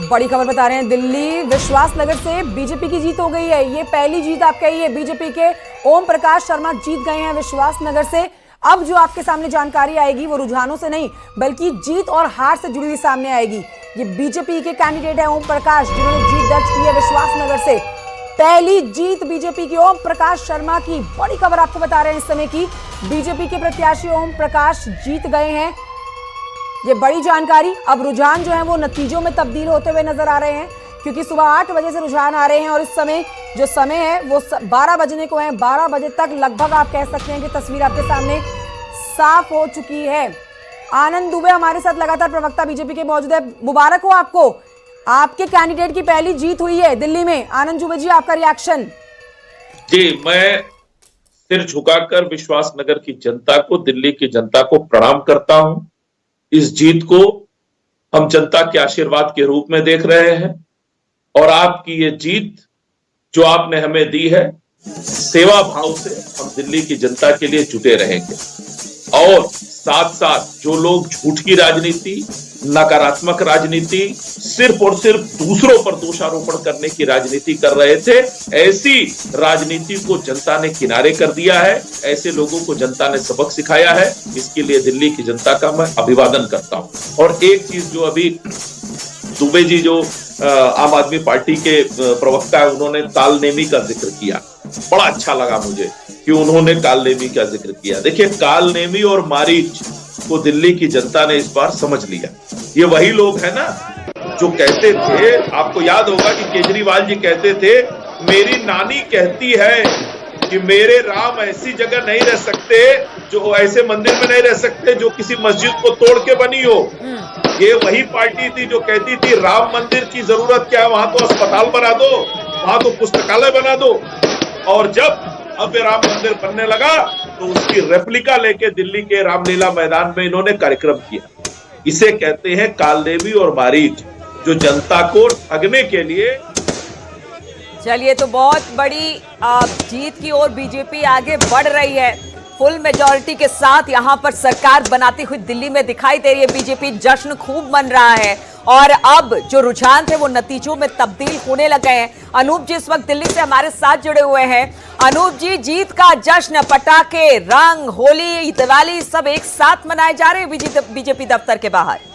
बड़ी खबर बता रहे हैं, दिल्ली विश्वास नगर से बीजेपी की जीत हो गई है। ये पहली जीत आप कहिए, बीजेपी के ओम प्रकाश शर्मा जीत गए हैं विश्वास नगर से। अब जो आपके सामने जानकारी आएगी वो रुझानों से नहीं बल्कि जीत और हार से जुड़ी हुई सामने आएगी। ये बीजेपी के कैंडिडेट है ओम प्रकाश, जिन्होंने जीत दर्ज की है विश्वास नगर से। पहली जीत बीजेपी की ओम प्रकाश शर्मा की। बड़ी खबर आपको बता रहे हैं इस समय की, बीजेपी के प्रत्याशी ओम प्रकाश जीत गए हैं। ये बड़ी जानकारी। अब रुझान जो है वो नतीजों में तब्दील होते हुए नजर आ रहे हैं, क्योंकि सुबह 8 बजे से रुझान आ रहे हैं और इस समय जो समय है वो 12 बजने को है। 12 बजे तक लगभग आप कह सकते हैं कि तस्वीर आपके सामने साफ हो चुकी है। आनंद दुबे हमारे साथ लगातार प्रवक्ता बीजेपी के मौजूद है। मुबारक हो आपको, आपके कैंडिडेट की पहली जीत हुई है दिल्ली में। आनंद दुबे जी, आपका रिएक्शन? जी, मैं सिर झुकाकर विश्वास नगर की जनता को, दिल्ली की जनता को प्रणाम करता हूं। इस जीत को हम जनता के आशीर्वाद के रूप में देख रहे हैं और आपकी ये जीत जो आपने हमें दी है, सेवा भाव से हम दिल्ली की जनता के लिए जुटे रहेंगे। और साथ साथ जो लोग झूठ की राजनीति, नकारात्मक राजनीति, सिर्फ और सिर्फ दूसरों पर दोषारोपण करने की राजनीति कर रहे थे, ऐसी राजनीति को जनता ने किनारे कर दिया है। ऐसे लोगों को जनता ने सबक सिखाया है। इसके लिए दिल्ली की जनता का मैं अभिवादन करता हूं। और एक चीज जो अभी दुबे जी जो आम आदमी पार्टी के प्रवक्ता है, उन्होंने कालनेमी का जिक्र किया, बड़ा अच्छा लगा मुझे कि उन्होंने कालनेमी का जिक्र किया। देखिए, कालनेमी और मारीच को दिल्ली की जनता ने इस बार समझ लिया। ये वही लोग हैं ना जो कहते थे, आपको याद होगा कि केजरीवाल जी कहते थे, मेरी नानी कहती है कि मेरे राम ऐसी जगह नहीं रह सकते, जो ऐसे मंदिर में नहीं रह सकते जो किसी मस्जिद को तोड़ के बनी हो। ये वही पार्टी थी जो कहती थी राम मंदिर की जरूरत क्या है, वहां तो अस्पताल बना दो, वहां तो पुस्तकालय बना दो। और जब अब राम मंदिर बनने लगा तो उसकी रेप्लिका लेके दिल्ली के रामलीला मैदान में इन्होंने कार्यक्रम किया। इसे कहते हैं कालनेमी और मारीच, जो जनता को ठगने के लिए। चलिए, तो बहुत बड़ी जीत की ओर बीजेपी आगे बढ़ रही है। फुल मेजॉरिटी के साथ यहां पर सरकार बनाती हुई दिल्ली में दिखाई दे रही है। बीजेपी जश्न खूब मन रहा है और अब जो रुझान थे वो नतीजों में तब्दील होने लगे हैं। अनूप जी इस वक्त दिल्ली से हमारे साथ जुड़े हुए हैं। अनूप जी, जीत का जश्न, पटाखे, रंग, होली, दिवाली सब एक साथ मनाए जा रहे हैं बीजेपी दफ्तर के बाहर।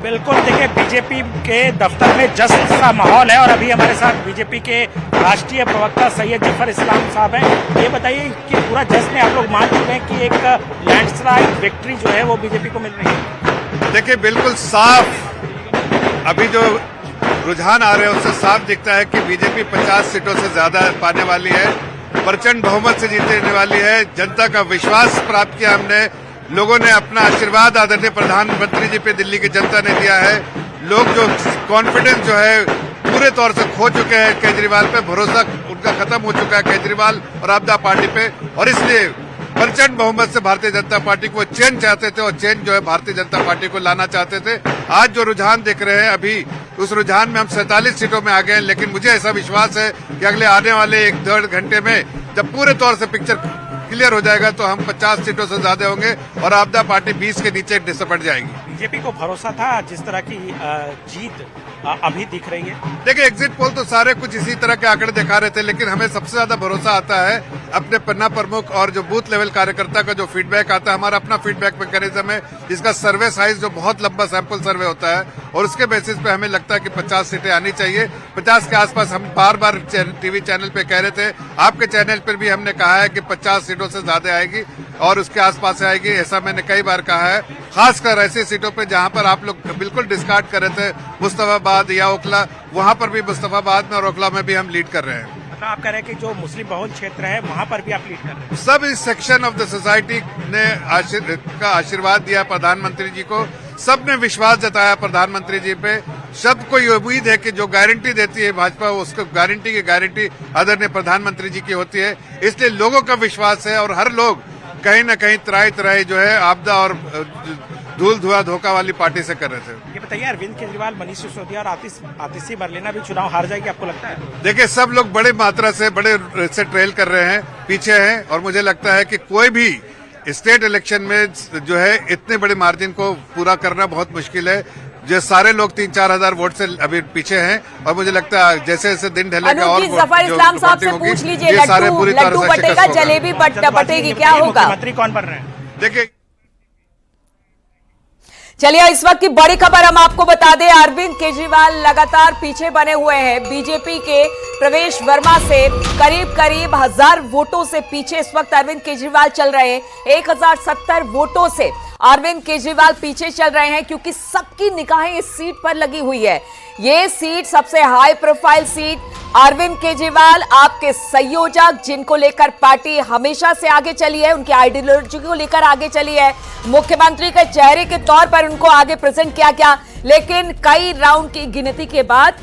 बिल्कुल, देखिए बीजेपी के दफ्तर में जश्न का माहौल है और अभी हमारे साथ बीजेपी के राष्ट्रीय प्रवक्ता सैयद जफर इस्लाम साहब हैं। ये बताइए कि पूरा जश्न आप लोग मान चुके हैं कि एक लैंडस्लाइड विक्ट्री जो है वो बीजेपी को मिल रही है? देखिए, बिल्कुल साफ अभी जो रुझान आ रहे हैं उससे साफ दिखता है कि बीजेपी 50 सीटों से ज्यादा पाने वाली है, प्रचंड बहुमत से जीतने वाली है। जनता का विश्वास प्राप्त किया हमने, लोगों ने अपना आशीर्वाद आदरणीय प्रधानमंत्री जी पे दिल्ली की जनता ने दिया है। लोग जो कॉन्फिडेंस जो है पूरे तौर से खो चुके हैं, केजरीवाल पे भरोसा उनका खत्म हो चुका है, केजरीवाल और आपदा पार्टी पे। और इसलिए प्रचंड बहुमत से भारतीय जनता पार्टी को चेंज चाहते थे और चेंज जो है भारतीय जनता पार्टी को लाना चाहते थे। आज जो रुझान देख रहे हैं, अभी उस रुझान में हम 47 सीटों में आ गए हैं, लेकिन मुझे ऐसा विश्वास है कि अगले आने वाले 1-1.5 घंटे में जब पूरे तौर से पिक्चर क्लियर हो जाएगा तो हम 50 सीटों से ज्यादा होंगे और आपदा पार्टी 20 के नीचे डिसपट जाएगी। बीजेपी को भरोसा था जिस तरह की जीत अभी दिख रही है? देखिए, एग्जिट पोल तो सारे कुछ इसी तरह के आंकड़े दिखा रहे थे, लेकिन हमें सबसे ज्यादा भरोसा आता है अपने पन्ना प्रमुख और जो बूथ लेवल कार्यकर्ता का जो फीडबैक आता है। हमारा अपना फीडबैक मैकेनिज्म है जिसका सर्वे साइज जो बहुत लंबा सैंपल सर्वे होता है और उसके बेसिस पे हमें लगता है कि 50 सीटें आनी चाहिए। 50 के आसपास हम बार बार टीवी चैनल पे कह रहे थे, आपके चैनल पर भी हमने कहा है कि 50 सीटों से ज्यादा आएगी और उसके आसपास आएगी, ऐसा मैंने कई बार कहा है। खासकर ऐसी सीटों पे जहां पर आप लोग बिल्कुल डिस्कार्ड कर रहे थे, मुस्तफाबाद या ओखला, वहां पर भी मुस्तफाबाद में और ओखला में भी हम लीड कर रहे हैं। मतलब आप कह रहे हैं कि जो मुस्लिम बहुल क्षेत्र है वहां पर भी आप लीड कर रहे हैं? सब इस सेक्शन ऑफ द सोसाइटी ने आशीर्वाद दिया प्रधानमंत्री जी को, सबने विश्वास जताया प्रधानमंत्री जी पे। सबको ये उम्मीद है कि जो गारंटी देती है भाजपा, उसको गारंटी की गारंटी आदरणीय प्रधानमंत्री जी की होती है। इसलिए लोगों का विश्वास है और हर लोग कहीं न कहीं त्राई जो है आपदा और धूल धुआं धोखा वाली पार्टी से कर रहे थे। ये बताइए, अरविंद केजरीवाल, मनीष सिसोदिया और आतिशी मरलेना भी चुनाव हार जाएगी, आपको लगता है? देखिए, सब लोग बड़े मात्रा से बड़े से ट्रेल कर रहे हैं, पीछे हैं और मुझे लगता है कि कोई भी स्टेट इलेक्शन में जो है इतने बड़े मार्जिन को पूरा करना बहुत मुश्किल है। जो सारे लोग 3-4 हजार वोट से अभी पीछे हैं और मुझे लगता है जैसे जैसे दिन ढलेगा और जफर इस्लाम साहब से पूछ लीजिए, लड्डू बटेगा, जलेबी बटेगी, क्या होगा? मुख्यमंत्री कौन बन रहे हैं? देखिए, चलिए इस वक्त की बड़ी खबर हम आपको बता दें, अरविंद केजरीवाल लगातार पीछे बने हुए हैं। बीजेपी के प्रवेश वर्मा से करीब 1000 वोटों से पीछे इस वक्त अरविंद केजरीवाल चल रहे हैं। 1070 वोटों से अरविंद केजरीवाल पीछे चल रहे हैं, क्योंकि सबकी निगाहें इस सीट पर लगी हुई है। ये सीट सबसे high profile seat. Arvind Kejriwal आपके संयोजक, जिनको लेकर पार्टी हमेशा से आगे चली है, उनकी आइडियोलॉजी को लेकर आगे चली है, मुख्यमंत्री के चेहरे के तौर पर उनको आगे प्रेजेंट किया गया, लेकिन कई राउंड की गिनती के बाद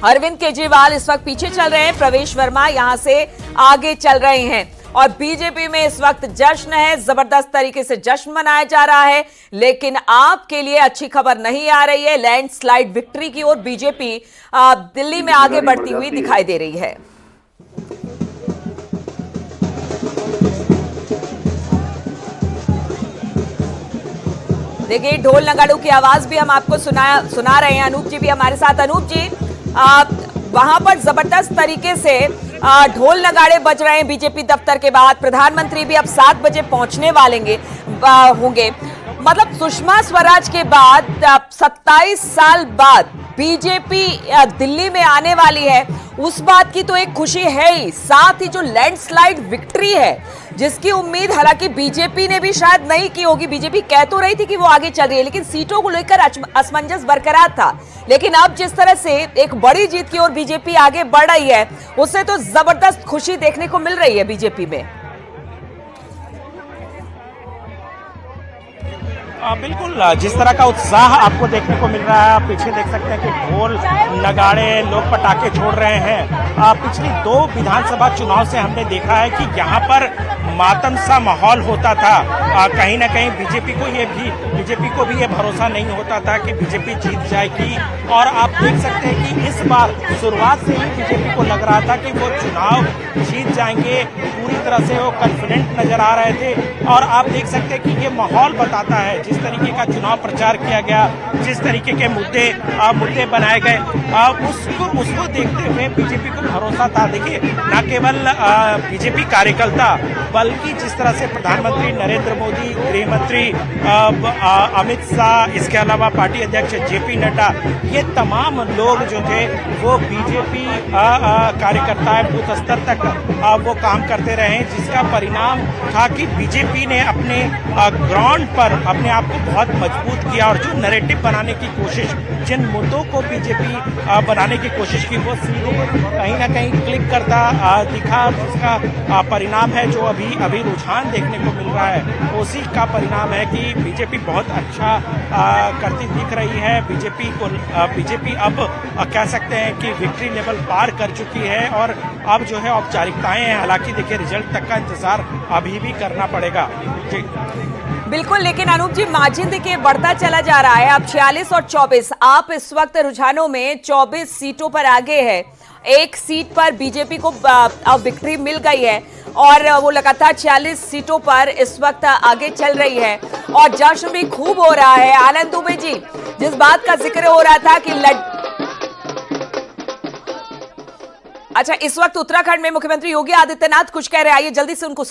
अरविंद केजरीवाल इस वक्त पीछे चल रहे हैं। प्रवेश वर्मा यहां से आगे चल रहे हैं और बीजेपी में इस वक्त जश्न है, जबरदस्त तरीके से जश्न मनाया जा रहा है। लेकिन आपके लिए अच्छी खबर नहीं आ रही है। लैंडस्लाइड विक्ट्री की ओर बीजेपी दिल्ली में आगे बढ़ती हुई दिखाई दे रही है। देखिए ढोल नगाड़ों की आवाज भी हम आपको सुना रहे हैं। अनूप जी भी हमारे साथ। अनूप जी, वहां पर जबरदस्त तरीके से ढोल नगाड़े बज रहे हैं बीजेपी दफ्तर के बाद। प्रधानमंत्री भी अब 7 बजे पहुंचने वाले होंगे। मतलब सुषमा स्वराज के बाद 27 साल बाद बीजेपी दिल्ली में आने वाली है, उस बात की तो एक खुशी है ही। साथ ही जो लैंडस्लाइड विक्ट्री है, जिसकी उम्मीद हालांकि बीजेपी ने भी शायद नहीं की होगी। बीजेपी कह तो रही थी कि वो आगे चल रही है, लेकिन सीटों को लेकर असमंजस बरकरार था। लेकिन अब जिस तरह से एक बड़ी जीत की ओर बीजेपी आगे बढ़ रही है, उससे तो जबरदस्त खुशी देखने को मिल रही है बीजेपी में। बिल्कुल, जिस तरह का उत्साह आपको देखने को मिल रहा है, आप पीछे देख सकते हैं कि ढोल नगाड़े, लोग पटाखे छोड़ रहे हैं। पिछली 2 विधानसभा चुनाव से हमने देखा है कि यहाँ पर मातम सा माहौल होता था। कहीं ना कहीं बीजेपी को भी ये भरोसा नहीं होता था कि बीजेपी जीत जाएगी। और आप देख सकते हैं कि इस बार शुरुआत से ही बीजेपी को लग रहा था कि वो चुनाव जीत जाएंगे। पूरी तरह से वो कॉन्फिडेंट नजर आ रहे थे। और आप देख सकते हैं कि ये माहौल बताता है, जिस तरीके का चुनाव प्रचार किया गया, जिस तरीके के मुद्दे बनाए गए, उसको देखते हुए बीजेपी को भरोसा था। देखिए, न केवल बीजेपी कार्यकर्ता, बल्कि जिस तरह से प्रधानमंत्री नरेंद्र मोदी, गृह मंत्री अमित शाह, इसके अलावा पार्टी अध्यक्ष जेपी नड्डा, ये तमाम लोग जो थे वो बीजेपी कार्यकर्ता बूथ स्तर तक वो काम करते रहे, जिसका परिणाम था कि बीजेपी ने अपने ग्राउंड पर अपने आप को बहुत मजबूत किया। और जो नैरेटिव बनाने की कोशिश, जिन मुद्दों को बीजेपी बनाने की कोशिश की, वो सीधे कहीं ना कहीं क्लिक करता दिखा, जिसका परिणाम है जो अभी रुझान देखने को मिल रहा है। उसी का परिणाम है कि बीजेपी बहुत अच्छा करती दिख रही है। बीजेपी अब कह सकते हैं कि विक्ट्री लेवल पार कर चुकी है और अब जो है औपचारिकताएं हैं। हालांकि देखिए, रिजल्ट तक का इंतजार अभी भी करना पड़ेगा। जी बिल्कुल, लेकिन अनूप जी, मार्जिन देखिए बढ़ता चला जा रहा है। अब 46 और 24, आप इस वक्त रुझानों में 24 सीटों पर आगे है। एक सीट पर बीजेपी को अब विक्ट्री मिल गई है और वो लगातार 46 सीटों पर इस वक्त आगे चल रही है और जश्न भी खूब हो रहा है। आनंद दुबे जी, जिस बात का जिक्र हो रहा था कि अच्छा, इस वक्त उत्तराखंड में मुख्यमंत्री योगी आदित्यनाथ कुछ कह रहे हैं, आइए जल्दी से उनको